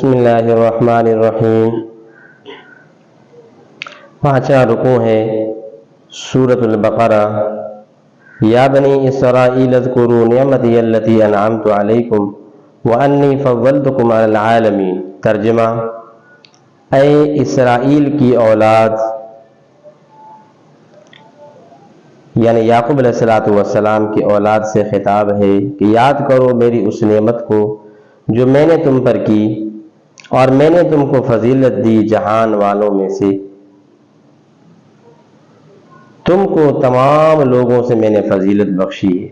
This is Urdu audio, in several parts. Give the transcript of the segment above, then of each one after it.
بسم اللہ الرحمن الرحیم۔ پانچواں رکوع ہے سورۃ البقرہ۔ یا بنی اسرائیل اذکروا نعمتی التی انعمت علیکم وانی فضلتکم علی العالمین۔ ترجمہ: اے اسرائیل کی اولاد، یعنی یعقوب علیہ السلام کی اولاد سے خطاب ہے کہ یاد کرو میری اس نعمت کو جو میں نے تم پر کی، اور میں نے تم کو فضیلت دی جہان والوں میں سے، تم کو تمام لوگوں سے میں نے فضیلت بخشی ہے۔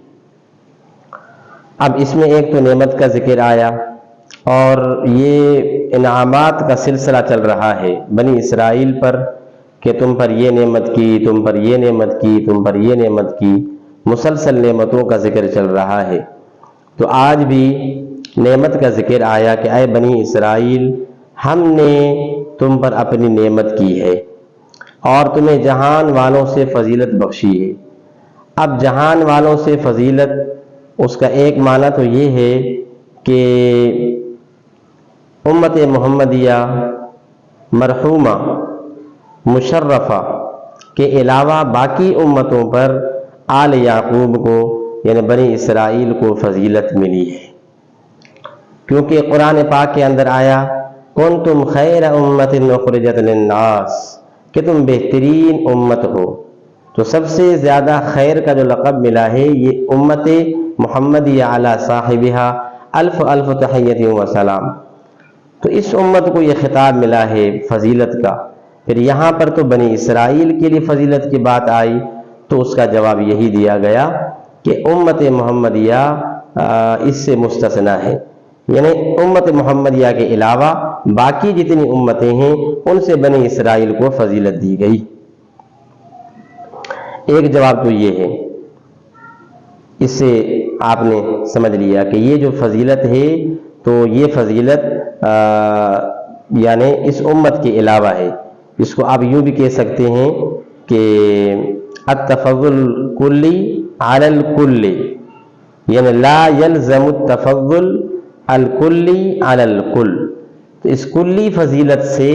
اب اس میں ایک تو نعمت کا ذکر آیا، اور یہ انعامات کا سلسلہ چل رہا ہے بنی اسرائیل پر کہ تم پر یہ نعمت کی، تم پر یہ نعمت کی، تم پر یہ نعمت کی، مسلسل نعمتوں کا ذکر چل رہا ہے۔ تو آج بھی نعمت کا ذکر آیا کہ اے بنی اسرائیل، ہم نے تم پر اپنی نعمت کی ہے اور تمہیں جہان والوں سے فضیلت بخشی ہے۔ اب جہان والوں سے فضیلت، اس کا ایک معنی تو یہ ہے کہ امت محمدیہ مرحومہ مشرفہ کے علاوہ باقی امتوں پر آل یعقوب کو یعنی بنی اسرائیل کو فضیلت ملی ہے، کیونکہ قرآن پاک کے اندر آیا کنتم خیر امت اخرجت للناس، کہ تم بہترین امت ہو۔ تو سب سے زیادہ خیر کا جو لقب ملا ہے یہ امت محمدیہ علی صاحبہا الف الف تحیت و سلام۔ تو اس امت کو یہ خطاب ملا ہے فضیلت کا۔ پھر یہاں پر تو بنی اسرائیل کے لیے فضیلت کی بات آئی، تو اس کا جواب یہی دیا گیا کہ امت محمدیہ اس سے مستثنیٰ ہے، یعنی امت محمدیہ کے علاوہ باقی جتنی امتیں ہیں ان سے بنی اسرائیل کو فضیلت دی گئی۔ ایک جواب تو یہ ہے، اس سے آپ نے سمجھ لیا کہ یہ جو فضیلت ہے تو یہ فضیلت یعنی اس امت کے علاوہ ہے۔ اس کو آپ یوں بھی کہہ سکتے ہیں کہ التفضل کلی علی الکل، یعنی لا یلزم التفضل الکلی علی الکل۔ تو اس کلی فضیلت سے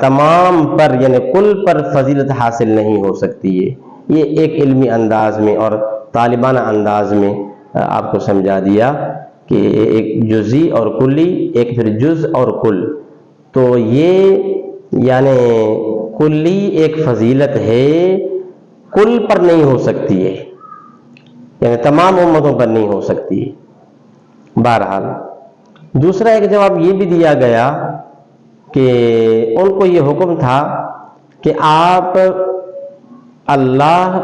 تمام پر یعنی کل پر فضیلت حاصل نہیں ہو سکتی ہے۔ یہ ایک علمی انداز میں اور طالبانہ انداز میں آپ کو سمجھا دیا کہ ایک جزئی اور کلی، ایک پھر جز اور کل۔ تو یہ یعنی کلی ایک فضیلت ہے، کل پر نہیں ہو سکتی ہے، یعنی تمام امتوں پر نہیں ہو سکتی ہے۔ بہرحال دوسرا ایک جواب یہ بھی دیا گیا کہ ان کو یہ حکم تھا کہ آپ اللہ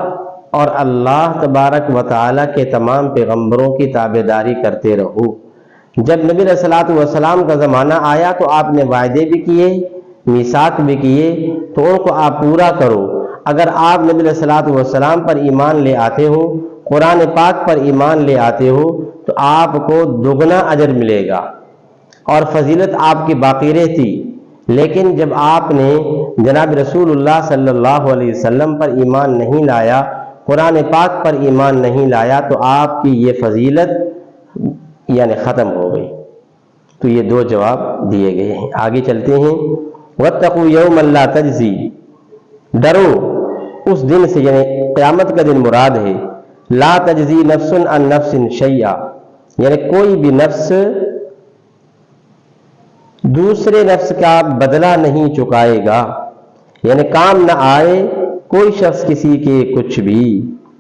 اور اللہ تبارک و تعالیٰ کے تمام پیغمبروں کی تابعداری کرتے رہو۔ جب نبی علیہ السلام کا زمانہ آیا تو آپ نے وعدے بھی کیے، میثاق بھی کیے، تو ان کو آپ پورا کرو۔ اگر آپ نبی علیہ السلام پر ایمان لے آتے ہو، قرآن پاک پر ایمان لے آتے ہو، تو آپ کو دگنا اجر ملے گا اور فضیلت آپ کی باقی رہتی۔ لیکن جب آپ نے جناب رسول اللہ صلی اللہ علیہ وسلم پر ایمان نہیں لایا، قرآن پاک پر ایمان نہیں لایا، تو آپ کی یہ فضیلت یعنی ختم ہو گئی۔ تو یہ دو جواب دیے گئے ہیں۔ آگے چلتے ہیں۔ وَاتَّقُوا يَوْمًا لَا تَجْزِي، ڈرو اس دن سے، یعنی قیامت کا دن مراد ہے۔ لا تجزی نفس عن نفس شیئا، یعنی کوئی بھی نفس دوسرے نفس کا بدلہ نہیں چکائے گا، یعنی کام نہ آئے کوئی شخص کسی کے کچھ بھی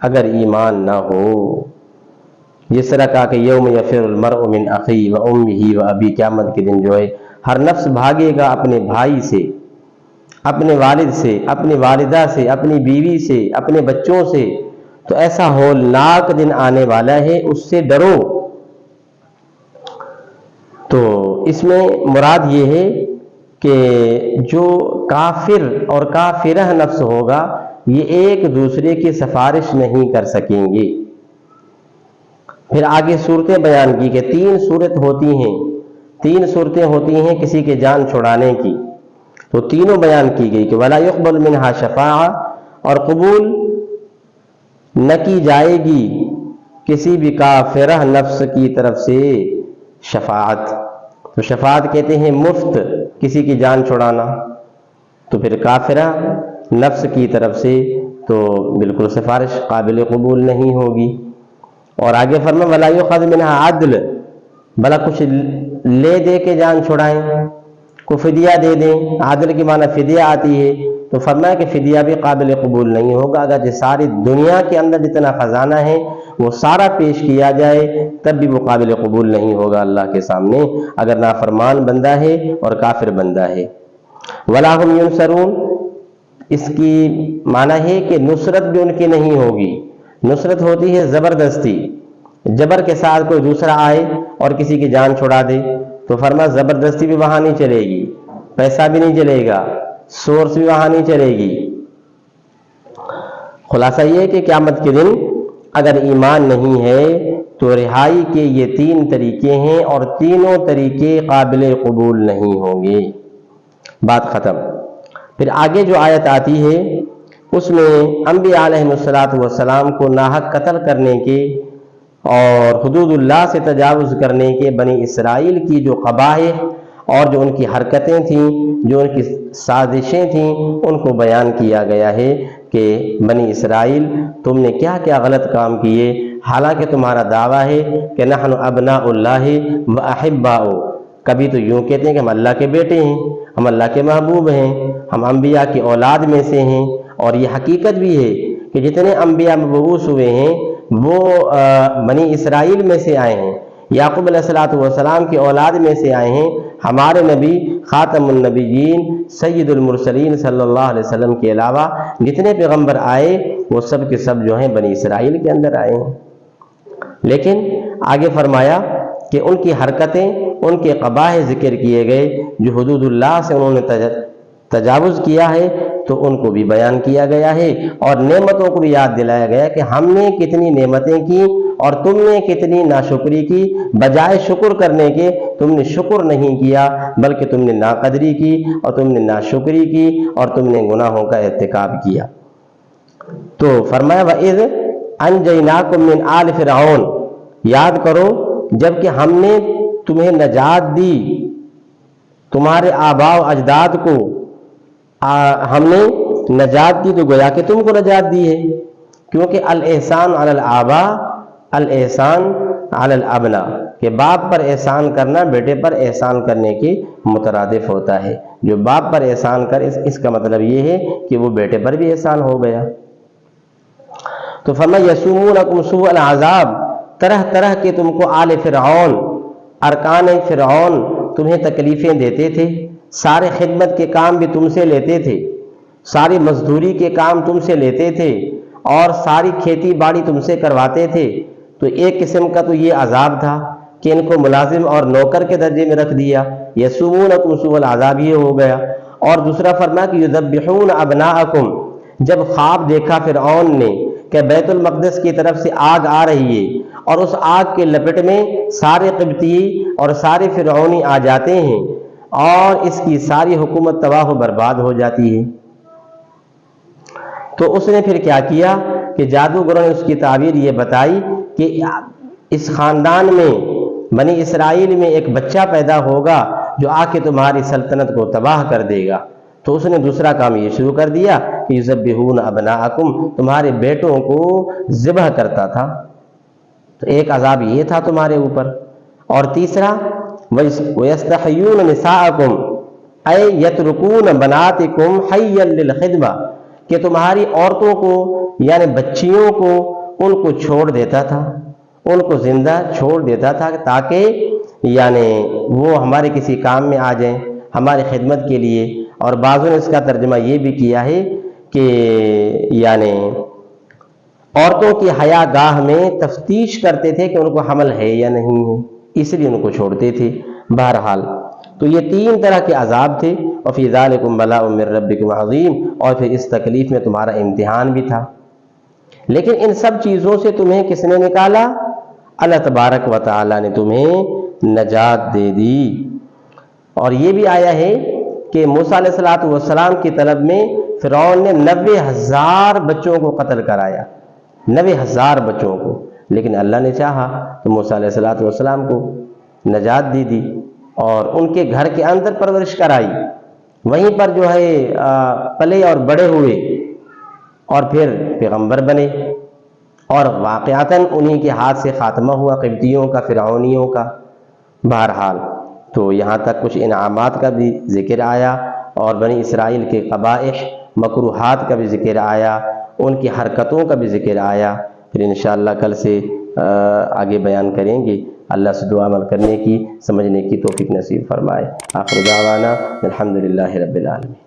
اگر ایمان نہ ہو۔ جس طرح کہا کہ یوم یفر المرء من اخیہ و امہ و ابی، قیامت کے دن جو ہے ہر نفس بھاگے گا اپنے بھائی سے، اپنے والد سے، اپنی والدہ سے، اپنی بیوی سے، اپنے بچوں سے۔ تو ایسا ہولناک دن آنے والا ہے، اس سے ڈرو۔ تو اس میں مراد یہ ہے کہ جو کافر اور کافرہ نفس ہوگا یہ ایک دوسرے کی سفارش نہیں کر سکیں گے۔ پھر آگے صورتیں بیان کی کہ تین صورتیں ہوتی ہیں کسی کے جان چھڑانے کی، تو تینوں بیان کی گئی کہ وَلَا يُقْبَلُ مِنْهَا شَفَاعَةٌ، اور قبول نہ کی جائے گی کسی بھی کافرہ نفس کی طرف سے شفاعت۔ تو شفاعت کہتے ہیں مفت کسی کی جان چھڑانا، تو پھر کافرہ نفس کی طرف سے تو بالکل سفارش قابل قبول نہیں ہوگی۔ اور آگے فرمایا وَلَا يُؤْخَذْ مِنْهَا عَدْلٌ، بھلا کچھ لے دے کے جان چھڑائیں، کو فدیہ دے دیں، عدل کی معنی فدیہ آتی ہے، تو فرمایا کہ فدیہ بھی قابل قبول نہیں ہوگا۔ اگر ساری دنیا کے اندر جتنا خزانہ ہے وہ سارا پیش کیا جائے تب بھی وہ قابل قبول نہیں ہوگا اللہ کے سامنے، اگر نافرمان بندہ ہے اور کافر بندہ ہے۔ وَلَا هُمْ يُنصَرُونَ، اس کی معنی ہے کہ نصرت بھی ان کی نہیں ہوگی۔ نصرت ہوتی ہے زبردستی، جبر کے ساتھ کوئی دوسرا آئے اور کسی کی جان چھڑا دے، تو فرمایا زبردستی بھی وہاں نہیں چلے گی، پیسہ بھی نہیں چلے گا، سورس بھی وہاں نہیں چلے گی۔ خلاصہ یہ ہے کہ قیامت کے دن اگر ایمان نہیں ہے تو رہائی کے یہ 3 طریقے ہیں اور تینوں طریقے قابل قبول نہیں ہوں گے۔ بات ختم۔ پھر آگے جو آیت آتی ہے اس میں انبیاء علیہ السلام کو ناحق قتل کرنے کے اور حدود اللہ سے تجاوز کرنے کے بنی اسرائیل کی جو قبائح اور جو ان کی حرکتیں تھیں، جو ان کی سازشیں تھیں، ان کو بیان کیا گیا ہے کہ بنی اسرائیل تم نے کیا کیا غلط کام کیے، حالانکہ تمہارا دعویٰ ہے کہ نحن ابناء اللہ و احباؤ، کبھی تو یوں کہتے ہیں کہ ہم اللہ کے بیٹے ہیں، ہم اللہ کے محبوب ہیں، ہم انبیاء کی اولاد میں سے ہیں، اور یہ حقیقت بھی ہے کہ جتنے انبیاء مبعوث ہوئے ہیں وہ بنی اسرائیل میں سے آئے ہیں، یعقوب علیہ السلام کی اولاد میں سے آئے ہیں۔ ہمارے نبی خاتم النبیین سید المرسلین صلی اللہ علیہ وسلم کے علاوہ جتنے پیغمبر آئے وہ سب کے سب جو ہیں بنی اسرائیل کے اندر آئے ہیں۔ لیکن آگے فرمایا کہ ان کی حرکتیں، ان کے قبائح ذکر کیے گئے، جو حدود اللہ سے انہوں نے تجاوز کیا ہے تو ان کو بھی بیان کیا گیا ہے، اور نعمتوں کو بھی یاد دلایا گیا کہ ہم نے کتنی نعمتیں کی اور تم نے کتنی ناشکری کی، بجائے شکر کرنے کے تم نے شکر نہیں کیا بلکہ تم نے ناقدری کی اور تم نے ناشکری کی اور تم نے گناہوں کا ارتکاب کیا۔ تو فرمایا وَإِذْ أَنْجَيْنَاكُمْ مِنْ آلِ فِرْعَوْنَ، یاد کرو جب کہ ہم نے تمہیں نجات دی، تمہارے آباء و اجداد کو ہم نے نجات دی، تو گویا کہ تم کو نجات دی ہے، کیونکہ الاحسان علی الآباء الاحسان علی الابناء، کہ باپ پر احسان کرنا بیٹے پر احسان کرنے کے مترادف ہوتا ہے۔ جو باپ پر احسان کر اس کا مطلب یہ ہے کہ وہ بیٹے پر بھی احسان ہو گیا۔ تو فرمایا یسومونکم سوء العذاب، طرح طرح کے تم کو آل فرعون، ارکان فرعون تمہیں تکلیفیں دیتے تھے، سارے خدمت کے کام بھی تم سے لیتے تھے، ساری مزدوری کے کام تم سے لیتے تھے، اور ساری کھیتی باڑی تم سے کرواتے تھے۔ تو ایک قسم کا تو یہ عذاب تھا کہ ان کو ملازم اور نوکر کے درجے میں رکھ دیا، یسومونکم سوء العذاب یہ ہو گیا۔ اور دوسرا فرمایا کہ یذبحون ابناءکم، جب خواب دیکھا فرعون نے کہ بیت المقدس کی طرف سے آگ آ رہی ہے اور اس آگ کے لپٹ میں سارے قبطی اور سارے فرعونی آ جاتے ہیں اور اس کی ساری حکومت تباہ و برباد ہو جاتی ہے، تو اس نے پھر کیا کیا کہ جادوگروں نے اس کی تعبیر یہ بتائی کہ اس خاندان میں بنی اسرائیل میں ایک بچہ پیدا ہوگا جو آ کے تمہاری سلطنت کو تباہ کر دے گا۔ تو اس نے دوسرا کام یہ شروع کر دیا کہ یذبحون ابناءکم، تمہارے بیٹوں کو ذبح کرتا تھا۔ تو ایک عذاب یہ تھا تمہارے اوپر، اور تیسرا وَيَسْتَحْيُونَ نِسَاءَكُمْ أَيْ يَتْرُكُونَ بَنَاتِكُمْ حَيًّا لِلْخِدْمَةِ، کہ تمہاری عورتوں کو یعنی بچیوں کو ان کو چھوڑ دیتا تھا، ان کو زندہ چھوڑ دیتا تھا تاکہ یعنی وہ ہمارے کسی کام میں آ جائیں، ہماری خدمت کے لیے۔ اور بعضوں نے اس کا ترجمہ یہ بھی کیا ہے کہ یعنی عورتوں کی حیا گاہ میں تفتیش کرتے تھے کہ ان کو حمل ہے یا نہیں ہے، اس لیے ان کو چھوڑتے تھے۔ بہرحال تو یہ 3 طرح کے عذاب تھے، وفی ذالکم بلاء من ربکم عظیم، اور پھر اس تکلیف میں تمہارا امتحان بھی تھا۔ لیکن ان سب چیزوں سے تمہیں کس نے نکالا؟ اللہ تبارک و تعالی نے تمہیں نجات دے دی۔ اور یہ بھی آیا ہے کہ موسیٰ علیہ السلام کی طلب میں فرعون نے 90,000 بچوں کو قتل کرایا، 90,000 بچوں کو، لیکن اللہ نے چاہا تو موسیٰ علیہ السلام کو نجات دی۔ اور ان کے گھر کے اندر پرورش کرائی، وہیں پر جو ہے پلے اور بڑے ہوئے اور پھر پیغمبر بنے، اور واقعتاً انہی کے ہاتھ سے خاتمہ ہوا قبطیوں کا، فرعونیوں کا۔ بہرحال تو یہاں تک کچھ انعامات کا بھی ذکر آیا، اور بنی اسرائیل کے قبائح، مکروہات کا بھی ذکر آیا، ان کی حرکتوں کا بھی ذکر آیا۔ پھر انشاءاللہ کل سے آگے بیان کریں گے۔ اللہ سے دعا عمل کرنے کی، سمجھنے کی توفیق نصیب فرمائے۔ آخر دعوانا الحمدللہ رب العالمین۔